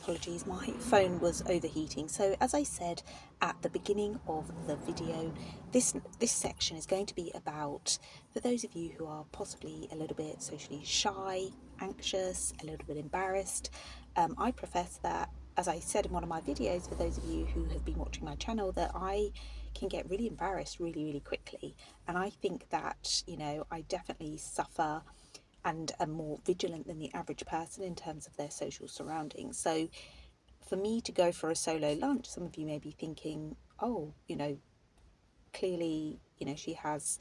apologies, my phone was overheating. So as I said at the beginning of the video, this section is going to be about, for those of you who are possibly a little bit socially shy, anxious, a little bit embarrassed. I profess that, as I said in one of my videos, for those of you who have been watching my channel, that I can get really embarrassed really quickly. And I think that, I definitely suffer and are more vigilant than the average person in terms of their social surroundings. So for me to go for a solo lunch, some of you may be thinking, oh, clearly, she has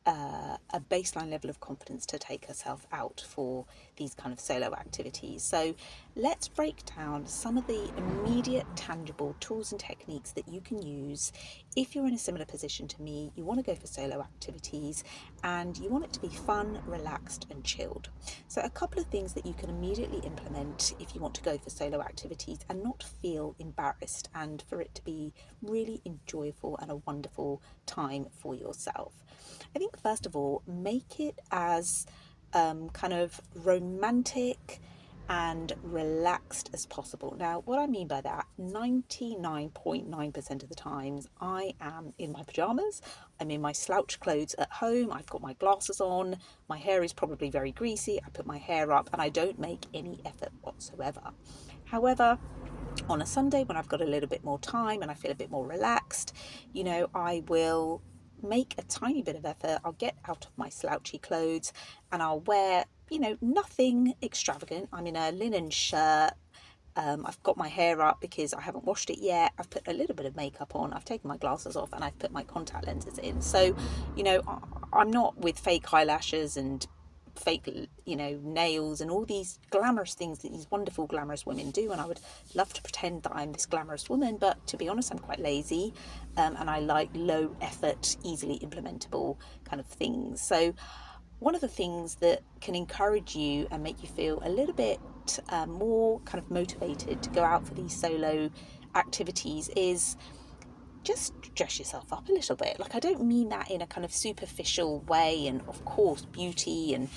a baseline level of confidence to take herself out for these kind of solo activities. So let's break down some of the immediate tangible tools and techniques that you can use if you're in a similar position to me. You want to go for solo activities and you want it to be fun, relaxed and chilled. So a couple of things that you can immediately implement if you want to go for solo activities and not feel embarrassed, and for it to be really enjoyable and a wonderful time for yourself. I think first of all, make it as kind of romantic and relaxed as possible. Now, what I mean by that, 99.9% of the times I am in my pajamas, I'm in my slouch clothes at home, I've got my glasses on, my hair is probably very greasy, I put my hair up and I don't make any effort whatsoever. However, on a Sunday when I've got a little bit more time and I feel a bit more relaxed, I will make a tiny bit of effort. I'll get out of my slouchy clothes and I'll wear, nothing extravagant. I'm in a linen shirt. I've got my hair up because I haven't washed it yet. I've put a little bit of makeup on. I've taken my glasses off and I've put my contact lenses in. So, I'm not with fake eyelashes and fake, nails and all these glamorous things that these wonderful glamorous women do, and I would love to pretend that I'm this glamorous woman, but to be honest, I'm quite lazy, and I like low effort, easily implementable kind of things. So one of the things that can encourage you and make you feel a little bit more kind of motivated to go out for these solo activities is just dress yourself up a little bit. Like, I don't mean that in a kind of superficial way, and of course beauty and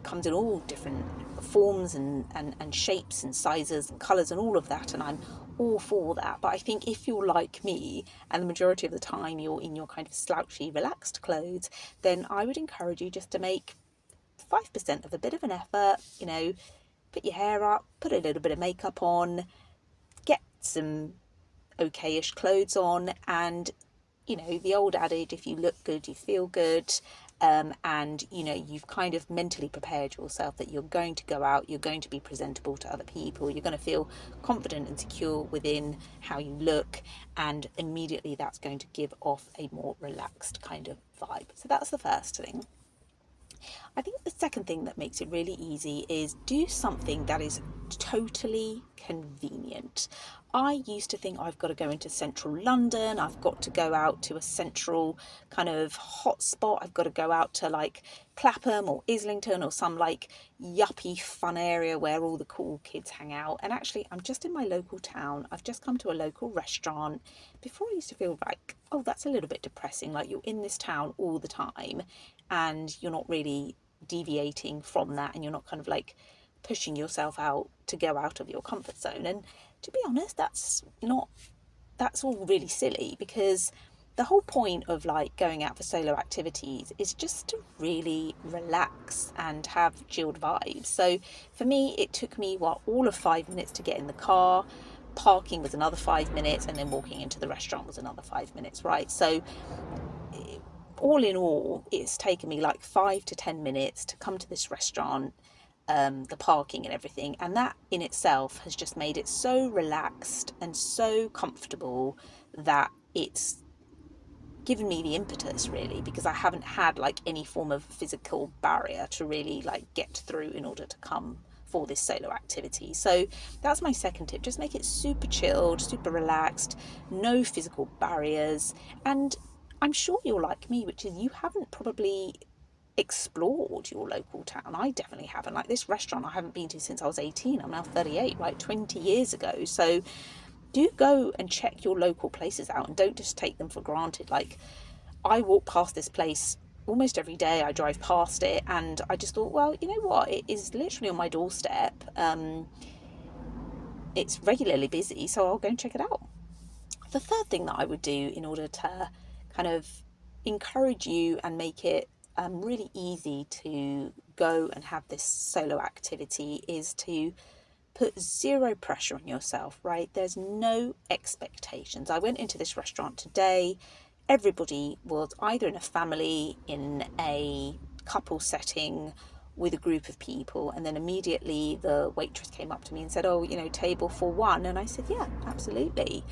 comes in all different forms and shapes and sizes and colours and all of that, and I'm all for that. But I think if you're like me and the majority of the time you're in your kind of slouchy relaxed clothes, then I would encourage you just to make 5% of a bit of an effort. Put your hair up, put a little bit of makeup on, get some okayish clothes on, and the old adage, if you look good you feel good, and you've kind of mentally prepared yourself that you're going to go out, you're going to be presentable to other people, you're going to feel confident and secure within how you look, and immediately that's going to give off a more relaxed kind of vibe. So that's the first thing. I think the second thing that makes it really easy is do something that is totally convenient. I used to think I've got to go into central London, I've got to go out to a central kind of hotspot, I've got to go out to like Clapham or Islington or some like yuppie fun area where all the cool kids hang out. And actually, I'm just in my local town. I've just come to a local restaurant. Before, I used to feel like, oh, that's a little bit depressing. Like, you're in this town all the time and you're not really deviating from that, and you're not kind of like pushing yourself out to go out of your comfort zone. And to be honest, that's all really silly, because the whole point of like going out for solo activities is just to really relax and have chilled vibes. So for me, it took me all of 5 minutes to get in the car. Parking was another 5 minutes, and then walking into the restaurant was another 5 minutes, right? So all in all, it's taken me like 5 to 10 minutes to come to this restaurant, the parking and everything, and that in itself has just made it so relaxed and so comfortable that it's given me the impetus, really, because I haven't had like any form of physical barrier to really like get through in order to come for this solo activity. So that's my second tip. Just make it super chilled, super relaxed, no physical barriers. And I'm sure you're like me, which is you haven't probably explored your local town. I definitely haven't. Like, this restaurant I haven't been to since I was 18. I'm now 38, like 20 years ago. So do go and check your local places out and don't just take them for granted. Like, I walk past this place almost every day. I drive past it and I just thought, well, you know what, it is literally on my doorstep. it's regularly busy, so I'll go and check it out. The third thing that I would do in order to kind of encourage you and make it really easy to go and have this solo activity is to put zero pressure on yourself, right? There's no expectations. I went into this restaurant today. Everybody was either in a family, in a couple setting, with a group of people, and then immediately the waitress came up to me and said, "Oh, table for one." And I said, "Yeah, absolutely."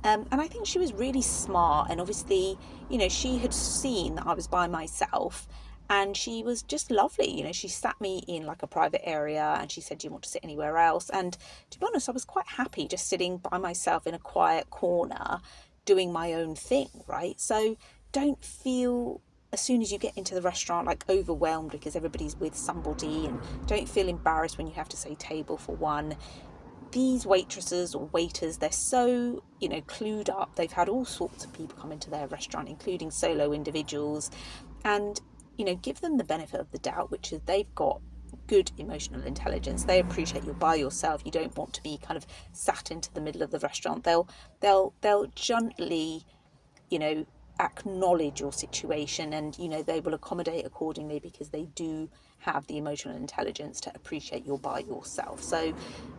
And I think she was really smart, and obviously, she had seen that I was by myself, and she was just lovely. She sat me in like a private area, and she said, "Do you want to sit anywhere else?" And to be honest, I was quite happy just sitting by myself in a quiet corner doing my own thing, right? So don't feel, as soon as you get into the restaurant, like overwhelmed because everybody's with somebody, and don't feel embarrassed when you have to say table for one. These waitresses or waiters, they're so, clued up. They've had all sorts of people come into their restaurant, including solo individuals, and, give them the benefit of the doubt, which is they've got good emotional intelligence. They appreciate you're by yourself. You don't want to be kind of sat into the middle of the restaurant. They'll gently, you know, acknowledge your situation, and they will accommodate accordingly because they do have the emotional intelligence to appreciate you're by yourself. So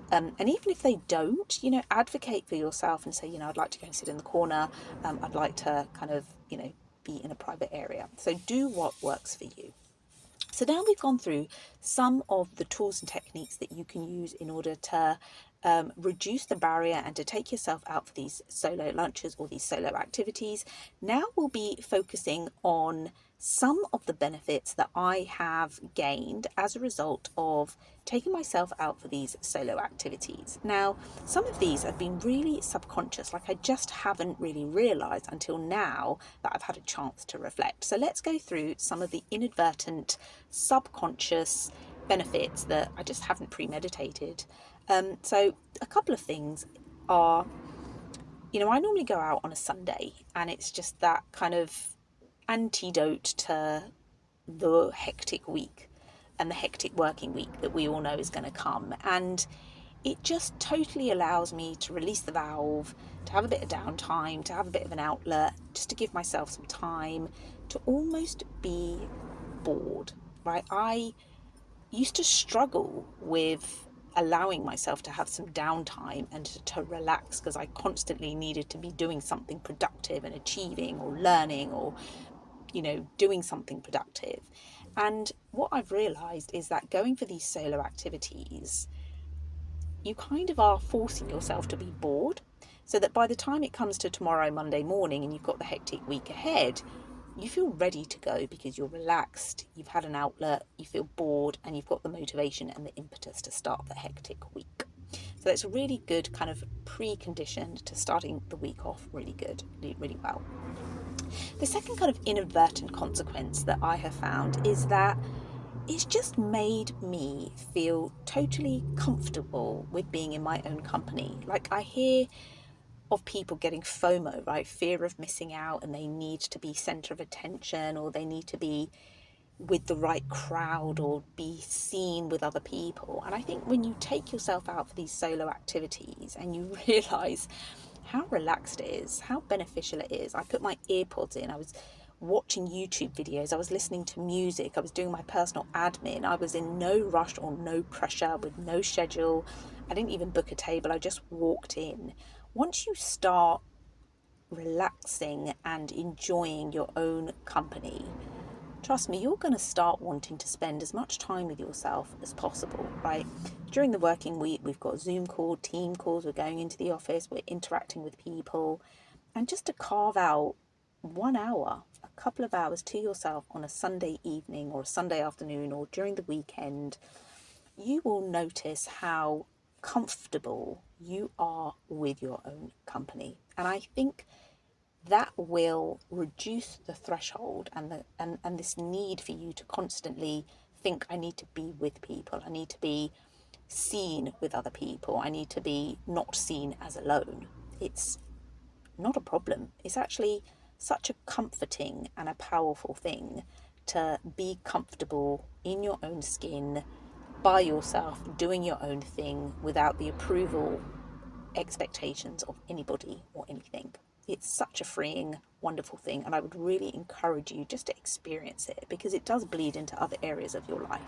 and even if they don't, advocate for yourself and say, I'd like to go and sit in the corner. I'd like to kind of, be in a private area. So do what works for you. So now we've gone through some of the tools and techniques that you can use in order to reduce the barrier and to take yourself out for these solo lunches or these solo activities. Now we'll be focusing on some of the benefits that I have gained as a result of taking myself out for these solo activities. Now, some of these have been really subconscious, like I just haven't really realised until now that I've had a chance to reflect. So let's go through some of the inadvertent, subconscious benefits that I just haven't premeditated. So a couple of things are, I normally go out on a Sunday, and it's just that kind of antidote to the hectic week and the hectic working week that we all know is going to come. And it just totally allows me to release the valve, to have a bit of downtime, to have a bit of an outlet, just to give myself some time to almost be bored, right? I used to struggle with allowing myself to have some downtime and to relax, because I constantly needed to be doing something productive and achieving or learning or doing something productive. And what I've realized is that going for these solo activities, you kind of are forcing yourself to be bored, so that by the time it comes to tomorrow, Monday morning, and you've got the hectic week ahead, you feel ready to go because you're relaxed, you've had an outlet, you feel bored, and you've got the motivation and the impetus to start the hectic week. So it's a really good kind of preconditioned to starting the week off really good, really well. The second kind of inadvertent consequence that I have found is that it's just made me feel totally comfortable with being in my own company. Like, I hear of people getting FOMO, right? Fear of missing out, and they need to be center of attention, or they need to be with the right crowd or be seen with other people. And I think when you take yourself out for these solo activities and you realize how relaxed it is, how beneficial it is. I put my earpods in, I was watching YouTube videos, I was listening to music, I was doing my personal admin, I was in no rush or no pressure, with no schedule. I didn't even book a table, I just walked in. Once you start relaxing and enjoying your own company, trust me, you're going to start wanting to spend as much time with yourself as possible, right? During the working week, we've got Zoom calls, team calls, we're going into the office, we're interacting with people. And just to carve out 1 hour, a couple of hours to yourself on a Sunday evening or a Sunday afternoon or during the weekend, you will notice how comfortable you are with your own company. And I think that will reduce the threshold and this need for you to constantly think, I need to be with people, I need to be seen with other people, I need to be not seen as alone. It's not a problem. It's actually such a comforting and a powerful thing to be comfortable in your own skin, by yourself, doing your own thing without the approval expectations of anybody or anything. It's such a freeing, wonderful thing, and I would really encourage you just to experience it, because it does bleed into other areas of your life.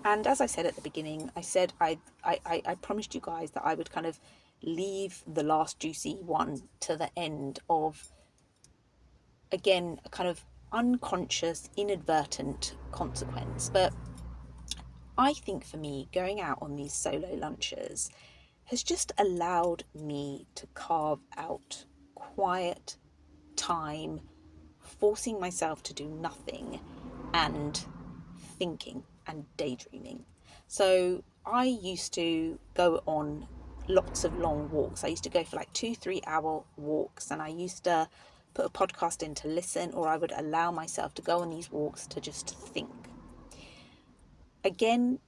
And as I said at the beginning, I promised you guys that I would kind of leave the last juicy one to the end of, again, a kind of unconscious, inadvertent consequence. But I think for me, going out on these solo lunches has just allowed me to carve out quiet time, forcing myself to do nothing and thinking and daydreaming. So I used to go on lots of long walks. I used to go for like 2-3 hour walks, and I used to put a podcast in to listen, or I would allow myself to go on these walks to just think. Again,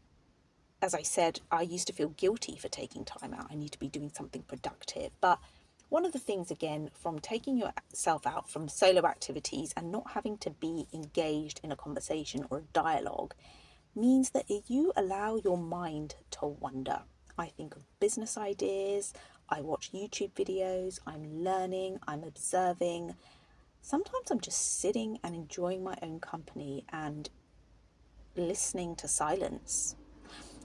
as I said, I used to feel guilty for taking time out. I need to be doing something productive. But one of the things, again, from taking yourself out from solo activities and not having to be engaged in a conversation or a dialogue, means that you allow your mind to wander. I think of business ideas, I watch YouTube videos, I'm learning, I'm observing. Sometimes I'm just sitting and enjoying my own company and listening to silence.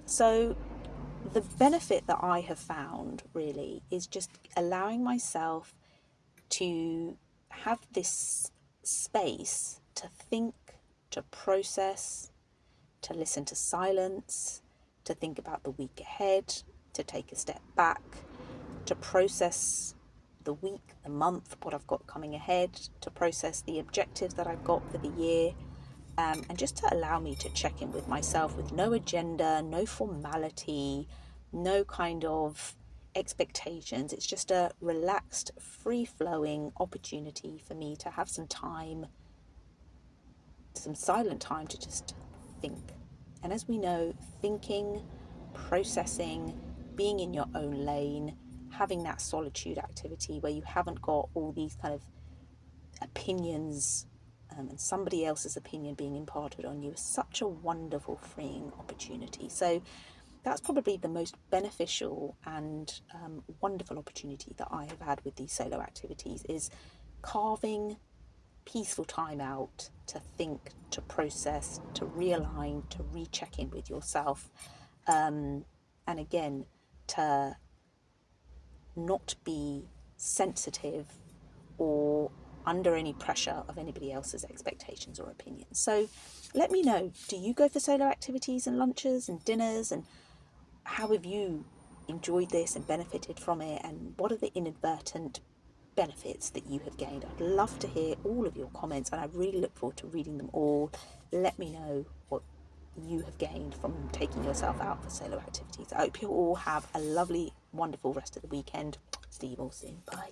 So the benefit that I have found really is just allowing myself to have this space to think, to process, to listen to silence, to think about the week ahead, to take a step back, to process the week, the month, what I've got coming ahead, to process the objectives that I've got for the year, and just to allow me to check in with myself with no agenda, no formality, no kind of expectations. It's just a relaxed, free-flowing opportunity for me to have some time, some silent time to just think. And as we know, thinking, processing, being in your own lane, having that solitude activity where you haven't got all these kind of opinions and somebody else's opinion being imparted on you, is such a wonderful, freeing opportunity. So that's probably the most beneficial and wonderful opportunity that I have had with these solo activities, is carving peaceful time out to think, to process, to realign, to recheck in with yourself, and again, to not be sensitive or under any pressure of anybody else's expectations or opinions. So let me know, do you go for solo activities and lunches and dinners, and how have you enjoyed this and benefited from it, and what are the inadvertent benefits that you have gained? I'd love to hear all of your comments, and I really look forward to reading them all. Let me know what you have gained from taking yourself out for solo activities. I hope you all have a lovely, wonderful rest of the weekend. See you all soon. Bye.